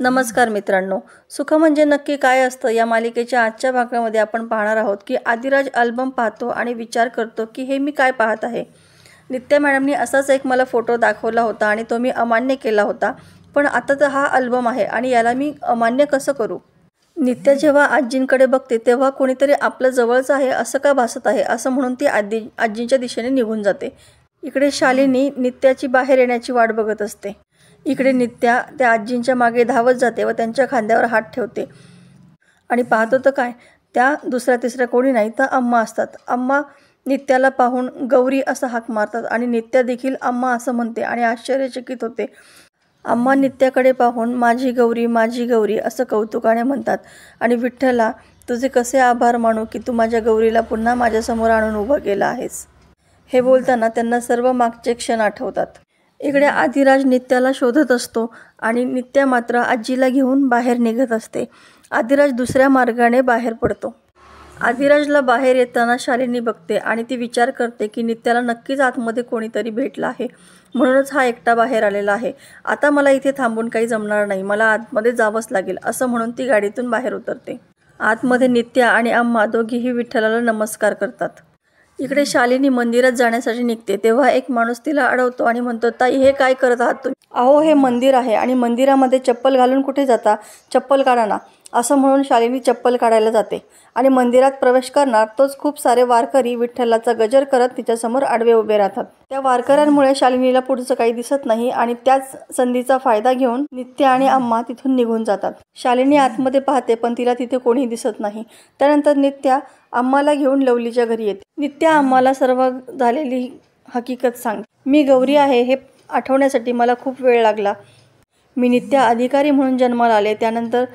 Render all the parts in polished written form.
नमस्कार मित्रांनो, सुख म्हणजे नक्की काय असतं या मालिकेच्या आजच्या भागामध्ये आपण पाहणार आहोत की आदिराज अल्बम पाहतो आणि विचार करतो की हे मी काय पाहत आहे. नित्या मॅडमनी असाच एक मला फोटो दाखवला होता आणि तो मी अमान्य केला होता, पण आता तर हा अल्बम आहे आणि याला मी अमान्य कसं करू. नित्या जेव्हा आजींकडे बघते तेव्हा कोणीतरी आपलं जवळचं आहे असं का भासत आहे असं म्हणून ती आजींच्या दिशेने निघून जाते. इकडे शालिनी नित्याची बाहेर येण्याची वाट बघत असते. इकडे नित्या त्या आजींच्या मागे धावत जाते व त्यांच्या खांद्यावर हात ठेवते आणि पाहतो तर काय, त्या दुसऱ्या तिसऱ्या कोणी नाही तर अम्मा असतात. अम्मा नित्याला पाहून गौरी असं हाक मारतात आणि नित्या देखील अम्मा असं म्हणते आणि आश्चर्यचकित होते. अम्मा नित्याकडे पाहून माझी गौरी असं कौतुकाने म्हणतात आणि विठ्ठला तुझे कसे आभार मानू की तू माझ्या गौरीला पुन्हा माझ्यासमोर आणून उभं केलं आहेस. हे बोलताना त्यांना सर्व मागचे क्षण आठवतात. इकडे आदिराज नित्याला शोधत असतो आणि नित्या मात्र आजीला घेऊन बाहेर निघत असते. आदिराज दुसऱ्या मार्गाने बाहेर पडतो. आदिराजला बाहेर येताना शालिनी बघते आणि ती विचार करते की नित्याला नक्कीच आतमध्ये कोणीतरी भेटलं आहे, म्हणूनच हा एकटा बाहेर आलेला आहे. आता मला इथे थांबून काही जमणार नाही, मला आतमध्ये जावंच लागेल असं म्हणून ती गाडीतून बाहेर उतरते. आतमध्ये नित्या आणि अम्मा दोघीही विठ्ठलाला नमस्कार करतात. इकडे शालिनी मंदिरात जाण्यासाठी निघते तेव्हा एक माणूस तिला अडवतो आणि म्हणतो, ताई हे काय करत आहात तुम्ही? अहो हे मंदिर आहे आणि मंदिरामध्ये चप्पल घालून कुठे जाता, चप्पल काढा ना. असं म्हणून शालिनी चप्पल काढायला जाते आणि मंदिरात प्रवेश करणार तोच खूप सारे वारकरी विठ्ठलाचा गजर करत तिच्यासमोर आडवे उभे राहतात. त्या वारकऱ्यांमुळे शालिनीला पुढचं काही दिसत नाही आणि त्याच संधीचा फायदा घेऊन नित्या आणि अम्मा तिथून निघून जातात. शालिनी आतमध्ये पाहते पण तिला तिथे कोणी दिसत नाही. त्यानंतर नित्या अम्माला घेऊन लवलीच्या घरी येते. नित्या अम्माला सर्व झालेली हकीकत सांगते. मी गौरी आहे हे आठवण्यासाठी मला खूप वेळ लागला. मी नित्या अधिकारी म्हणून जन्माला आले, त्यानंतर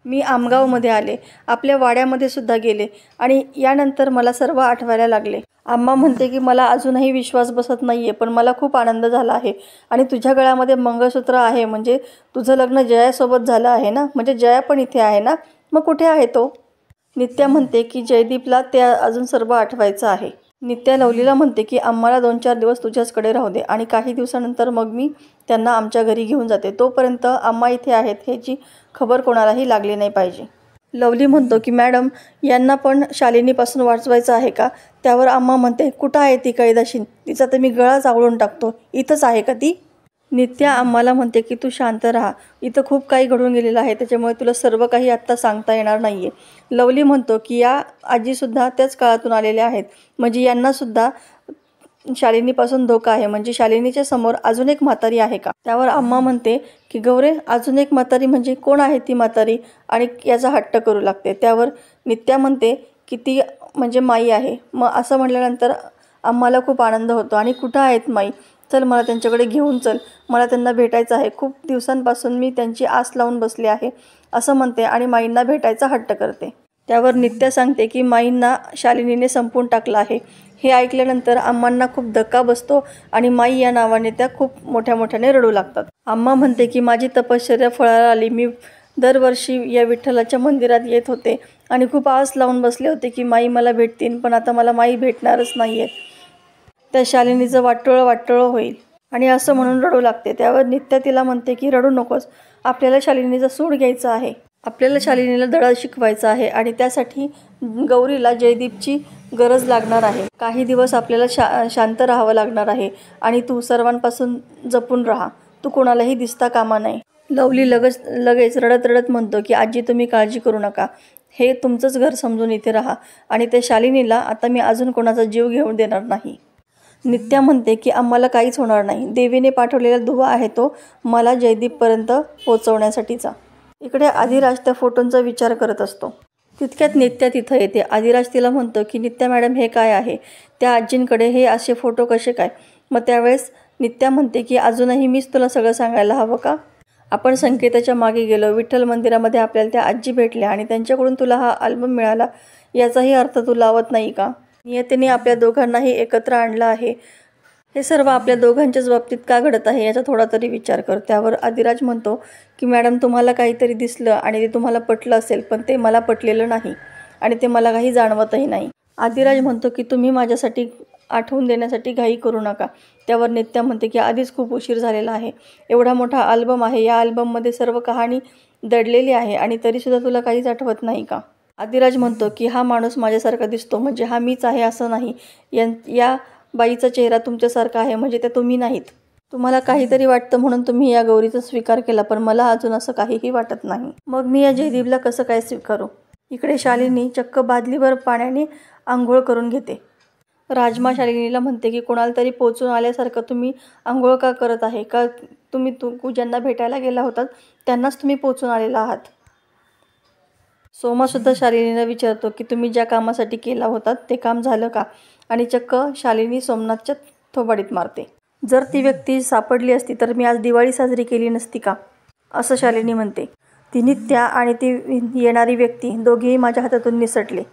मी आमगावमध्ये आले, आपल्या वाड्यामध्ये सुद्धा गेले आणि यानंतर मला सर्व आठवायला लागले. अम्मा म्हणते की मला अजूनही विश्वास बसत नाहीये, पण मला खूप आनंद झाला आहे. आणि तुझ्या गळ्यामध्ये मंगळसूत्र आहे म्हणजे तुझं लग्न जयासोबत झालं आहे ना, म्हणजे जया पण इथे आहे ना, मग कुठे आहे तो? नित्या म्हणते की जयदीपला ते अजून सर्व आठवायचं आहे. नित्या लवलीला म्हणते की अम्माला 2-4 दिवस तुझ्याचकडे राहू दे आणि काही दिवसानंतर मग मी त्यांना आमच्या घरी घेऊन जाते. तोपर्यंत अम्मा इथे आहेत ह्याची खबर कोणालाही लागली नाही पाहिजे. लवली म्हणतो की मॅडम यांना पण शालिनीपासून वाचवायचं आहे का? त्यावर अम्मा म्हणते, कुठं आहे ती कैदाशीन, तिचा तर मी गळा चावळून टाकतो, इथंच आहे का ती? नित्या अम्माला म्हणते की तू शांत राहा, इथं खूप काही घडून गेलेलं आहे, त्याच्यामुळे तुला सर्व काही आत्ता सांगता येणार नाही आहे. लवली म्हणतो की या आजीसुद्धा त्याच काळातून आलेल्या आहेत, म्हणजे यांनासुद्धा शालिनीपासून धोका आहे, म्हणजे शालिनीच्या समोर अजून एक म्हातारी आहे का? त्यावर अम्मा म्हणते की गौरे अजून एक म्हातारी म्हणजे कोण आहे ती म्हातारी, आणि याचा हट्ट करू लागते. त्यावर नित्या म्हणते की ती म्हणजे माई आहे. मग असं म्हटल्यानंतर अम्माला खूप आनंद होतो आणि कुठं आहेत माई, चल मला त्यांच्याकडे घेऊन चल, मला त्यांना भेटायचं आहे, खूप दिवसांपासून मी त्यांची आस लावून बसले आहे असं म्हणते आणि माईंना भेटायचा हट्ट करते. त्यावर नित्या सांगते की माईंना शालिनीने संपून टाकलं आहे. हे ऐकल्यानंतर अम्मांना खूप धक्का बसतो आणि माई या नावाने त्या खूप मोठ्याने रडू लागतात. अम्मा म्हणते की माझी तपश्चर्या फळाला आली, मी दरवर्षी या विठ्ठलाच्या मंदिरात येत होते आणि खूप आस लावून बसले होते की माई मला भेटतील, पण आता मला माई भेटणारच नाही आहे, त्या शालिनीचं वाटोळं होईल आणि असं म्हणून रडू लागते. त्यावर नित्या तिला म्हणते की रडू नकोस, आपल्याला शालिनीचा सूड घ्यायचा आहे, आपल्याला शालिनीला धडा शिकवायचा आहे आणि त्यासाठी गौरीला जयदीपची गरज लागणार आहे. काही दिवस आपल्याला शांत राहावं लागणार आहे आणि तू सर्वांपासून जपून राहा, तू कोणालाही दिसता कामा नये. लवली लगेच रडत म्हणतो की आजी तुम्ही काळजी करू नका, हे तुमचंच घर समजून इथे राहा आणि त्या शालिनीला आता मी अजून कोणाचा जीव घेऊन देणार नाही. नित्या म्हणते की आम्हाला काहीच होणार नाही, देवीने पाठवलेला दुवा आहे तो मला जयदीपपर्यंत पोहोचवण्यासाठीचा. इकडे आदिराज त्या फोटोंचा विचार करत असतो. तितक्यात नित्या तिथं येते. आदिराज तिला म्हणतो की नित्या मॅडम हे काय आहे, त्या आजींकडे हे असे फोटो कसे काय? मग त्यावेळेस नित्या म्हणते की अजूनही मीच तुला सगळं सांगायला हवं का? आपण संकेताच्या मागे गेलो, विठ्ठल मंदिरामध्ये आपल्याला त्या आजी भेटल्या आणि त्यांच्याकडून तुला हा अल्बम मिळाला, याचाही अर्थ तू लावत नाही का? नियतीने आपल्या दोघांनाही एकत्र आणलं आहे, हे सर्व आपल्या दोघांच्याच बाबतीत का घडत आहे याचा थोडा तरी विचार कर. त्यावर आदिराज म्हणतो की मॅडम तुम्हाला काहीतरी दिसलं आणि ते तुम्हाला पटलं असेल, पण ते मला पटलेलं नाही आणि ते मला काही जाणवतही नाही. आदिराज म्हणतो की तुम्ही माझ्यासाठी आठवून देण्यासाठी घाई करू नका. त्यावर नित्या म्हणते की आधीच खूप उशीर झालेला आहे. एवढा मोठा अल्बम आहे, या अल्बममध्ये सर्व कहाणी दडलेली आहे आणि तरीसुद्धा तुला काहीच आठवत नाही का? आदिराज म्हणतो की हा माणूस माझ्यासारखा दिसतो म्हणजे हा मीच आहे असं नाही. या बाईचा चेहरा तुमच्यासारखा आहे म्हणजे त्या तुम्ही नाहीत. तुम्हाला काहीतरी वाटतं म्हणून तुम्ही या गौरीचा स्वीकार केला, पण मला अजून असं काहीही वाटत नाही. मग मी या जयदीपला कसं काय स्वीकारू? इकडे शालिनी चक्क बादलीभर पाण्याने आंघोळ करून घेते. राजमा शालिनीला म्हणते की कोणाला तरी पोचून आल्यासारखं तुम्ही आंघोळ का करत आहे? का तुम्ही ज्यांना भेटायला गेला होतात त्यांनाच तुम्ही पोचून आलेला आहात? सोमासुद्धा शालिनीला विचारतो की तुम्ही ज्या कामासाठी केला होतात ते काम झालं का? आणि चक्क शालिनी सोमनाथच्या थोबाडीत मारते. जर ती व्यक्ती सापडली असती तर मी आज दिवाळी साजरी केली नसती का? असं शालिनी म्हणते. ती नित्या आणि ती येणारी व्यक्ती दोघेही माझ्या हातातून निसटले,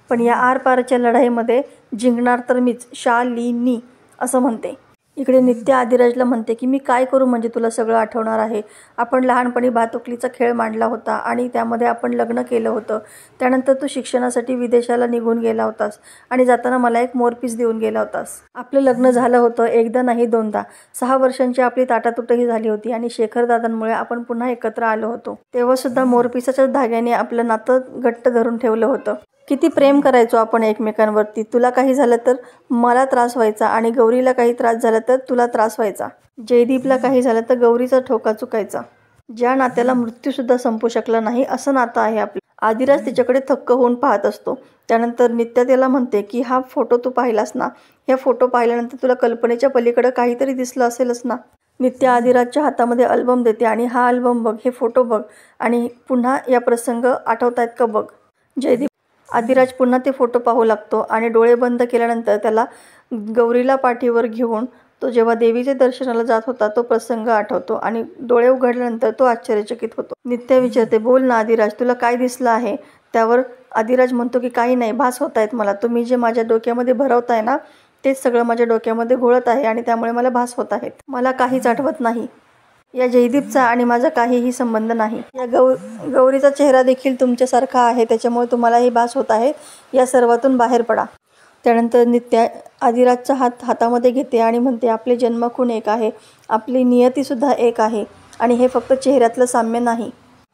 पण या आरपारच्या लढाईमध्ये जिंकणार तर मीच, शालिनी असं म्हणते. इकडे नित्या आदिराजला म्हणते की मी काय करू म्हणजे तुला सगळं आठवणार आहे. आपण लहानपणी भातुकलीचा खेळ मांडला होता आणि त्यामध्ये आपण लग्न केलं होतं. त्यानंतर तू शिक्षणासाठी विदेशाला निघून गेला होतास आणि जाताना मला एक मोरपीस देऊन गेला होतास. आपलं लग्न झालं होतं एकदा नाही दोनदा. 6 वर्षांची आपली ताटातुटही झाली होती आणि शेखर दादांमुळे आपण पुन्हा एकत्र आलो होतो. तेव्हा सुद्धा मोरपिसाच्या धाग्याने आपलं नातं घट्ट धरून ठेवलं होतं. किती प्रेम करायचो आपण एकमेकांवरती. तुला काही झालं तर मला त्रास व्हायचा आणि गौरीला काही त्रास झाला तर तुला त्रास व्हायचा. जयदीपला काही झालं तर गौरीचा ठोका चुकायचा. ज्या नात्याला मृत्यूसुद्धा संपू शकला नाही असं नातं आहे आपलं. आदिराज तिच्याकडे थक्क होऊन पाहत असतो. त्यानंतर नित्या त्याला म्हणते की हा फोटो तू पाहिलास ना? ह्या फोटो पाहिल्यानंतर तुला कल्पनेच्या पलीकडे काहीतरी दिसलं असेलच ना? नित्या आदिराजच्या हातामध्ये अल्बम देते आणि हा अल्बम बघ, हे फोटो बघ आणि पुन्हा या प्रसंग आठवतायत का बघ. जयदीप आदिराज पुन्हा ते फोटो पाहू लागतो आणि डोळे बंद केल्यानंतर त्याला गौरीला पाठीवर घेऊन तो जेव्हा देवीचे दर्शनाला जात होता तो प्रसंग आठवतो आणि डोळे उघडल्यानंतर तो आश्चर्यचकित होतो. नित्या विचारते, बोल ना आदिराज, तुला काय दिसलं आहे? त्यावर आदिराज म्हणतो की काही नाही, भास होत आहेत मला. तुम्ही जे माझ्या डोक्यामध्ये भरवताय ना तेच सगळं माझ्या डोक्यामध्ये घोळत आहे आणि त्यामुळे मला भास होत आहेत. मला काहीच आठवत नाही. या जयदीपचा आणि माझा काहीही संबंध नाही. या गौरीचा चेहरा देखील तुमच्यासारखा आहे, त्याच्यामुळे तुम्हालाही भास होत आहे. या सर्वातून बाहेर पडा. त्यानंतर नित्या आदिराजचा हातामध्ये घेते आणि म्हणते, आपले जन्मखून एक आहे, आपली नियतीसुद्धा एक आहे आणि हे फक्त चेहऱ्यातलं साम्य नाही.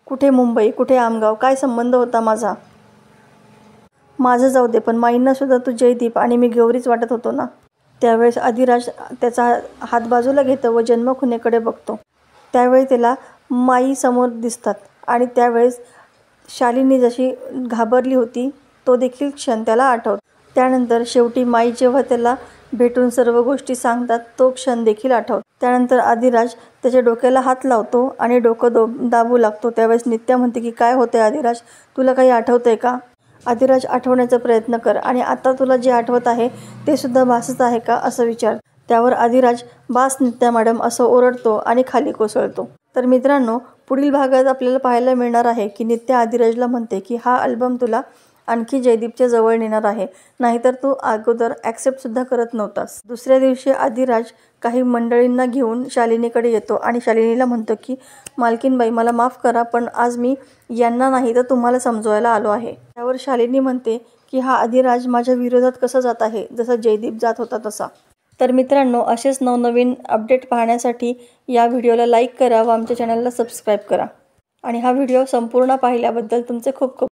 कुठे मुंबई, कुठे आमगाव, काय संबंध होता माझा? माझं जाऊ दे, पण माईंनासुद्धा तू जयदीप आणि मी गौरीच वाटत होतो ना? त्यावेळेस आदिराज त्याचा हात बाजूला घेतो व जन्मखुनेकडे बघतो. त्यावेळी त्याला माई समोर दिसतात आणि त्यावेळेस शालिनी जशी घाबरली होती तो देखील क्षण त्याला आठवतो. त्यानंतर शेवटी माई जेव्हा त्याला भेटून सर्व गोष्टी सांगतात तो क्षण देखील आठवतो. त्यानंतर आदिराज त्याच्या डोक्याला हात लावतो आणि डोकं दाबू लागतो. त्यावेळेस नित्या म्हणते की काय होतंय आदिराज, तुला काही आठवतंय का? आदिराज आठवण्याचा प्रयत्न कर आणि आता तुला जे आठवत आहे ते सुद्धा भासच आहे का असं विचार. त्यावर आदिराज बास नित्या मॅडम असं ओरडतो आणि खाली कोसळतो. तर मित्रांनो, पुढील भागात आपल्याला पाहायला मिळणार आहे की नित्या आदिराजला म्हणते की हा अल्बम तुला आणखी जयदीपच्या जवळ नेणार आहे, नाहीतर तू अगोदर ॲक्सेप्टसुद्धा करत नव्हतास. दुसऱ्या दिवशी आदिराज काही मंडळींना घेऊन शालिनीकडे येतो आणि शालिनीला म्हणतो की मालकीनबाई मला माफ करा, पण आज मी यांना नाही तर तुम्हाला समजवायला आलो आहे. त्यावर शालिनी म्हणते की हा आदिराज माझ्या विरोधात कसा जात आहे, जसा जयदीप जात होता तसा. तर मित्रांनो, असेच नवनवीन अपडेट पाहण्यासाठी या व्हिडिओला लाईक करा व आमच्या चॅनलला सबस्क्राईब करा आणि हा व्हिडिओ संपूर्ण पाहिल्याबद्दल तुमचे खूप खूप